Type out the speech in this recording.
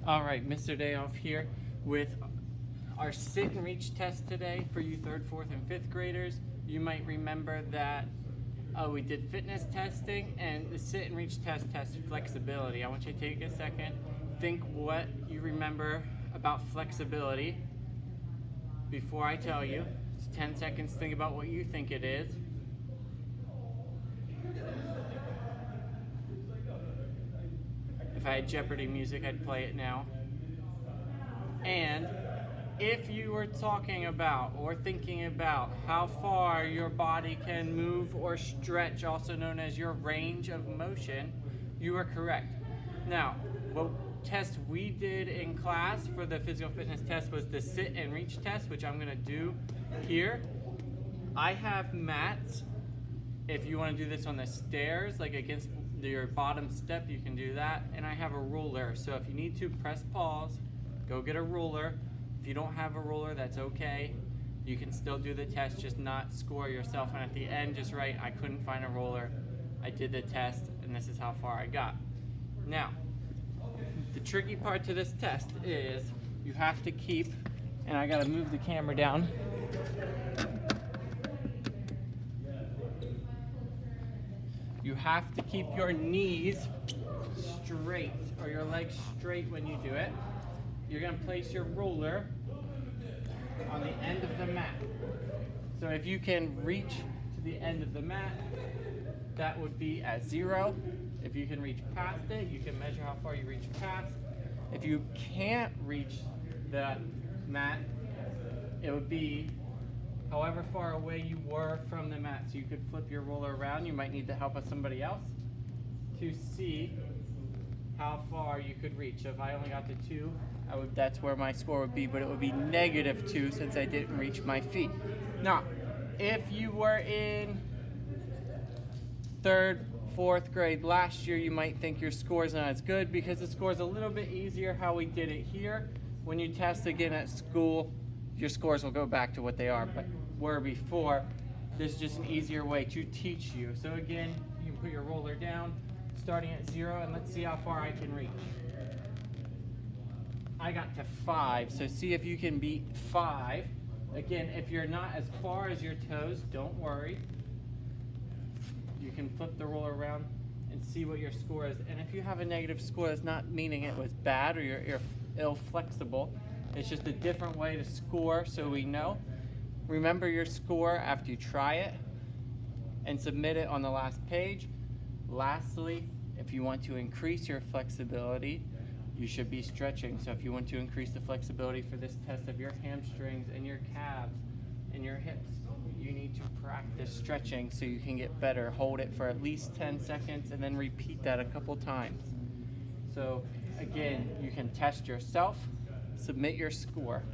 All right, Mr. Dayoff here with our sit and reach test today for you 3rd, 4th, and 5th graders. You might remember that we did fitness testing, and the sit and reach test tests flexibility. I want you to take a second, think what you remember about flexibility before I tell you. It's 10 seconds, think about what you think it is. If I had Jeopardy music, I'd play it now. And if you were talking about or thinking about how far your body can move or stretch, also known as your range of motion, you are correct. Now, what test we did in class for the physical fitness test was the sit and reach test, which I'm gonna do here. I have mats. If you want to do this on the stairs, like against your bottom step, you can do that. And I have a ruler, so if you need to, press pause, go get a ruler. If you don't have a ruler, that's okay. You can still do the test, just not score yourself. And at the end, just write, I couldn't find a ruler. I did the test, and this is how far I got. Now, the tricky part to this test is you have to keep, and I gotta move the camera down. You have to keep your knees straight, or your legs straight when you do it. You're gonna place your ruler on the end of the mat. So if you can reach to the end of the mat, that would be at 0. If you can reach past it, you can measure how far you reach past. If you can't reach the mat, it would be however far away you were from the mat. So you could flip your roller around. You might need the help of somebody else to see how far you could reach. So if I only got to 2, that's where my score would be, but it would be -2 since I didn't reach my feet. Now, if you were in 3rd, 4th grade last year, you might think your score is not as good because the score is a little bit easier how we did it here. When you test again at school, your scores will go back to what they are, but were before. This is just an easier way to teach you. So again, you can put your roller down, starting at 0, and let's see how far I can reach. I got to 5, so see if you can beat 5. Again, if you're not as far as your toes, don't worry. You can flip the roller around and see what your score is. And if you have a negative score, that's not meaning it was bad or you're ill-flexible. It's just a different way to score, so we know. Remember your score after you try it and submit it on the last page. Lastly, if you want to increase your flexibility, you should be stretching. So if you want to increase the flexibility for this test of your hamstrings and your calves and your hips, you need to practice stretching so you can get better. Hold it for at least 10 seconds and then repeat that a couple times. So again, you can test yourself, submit your score.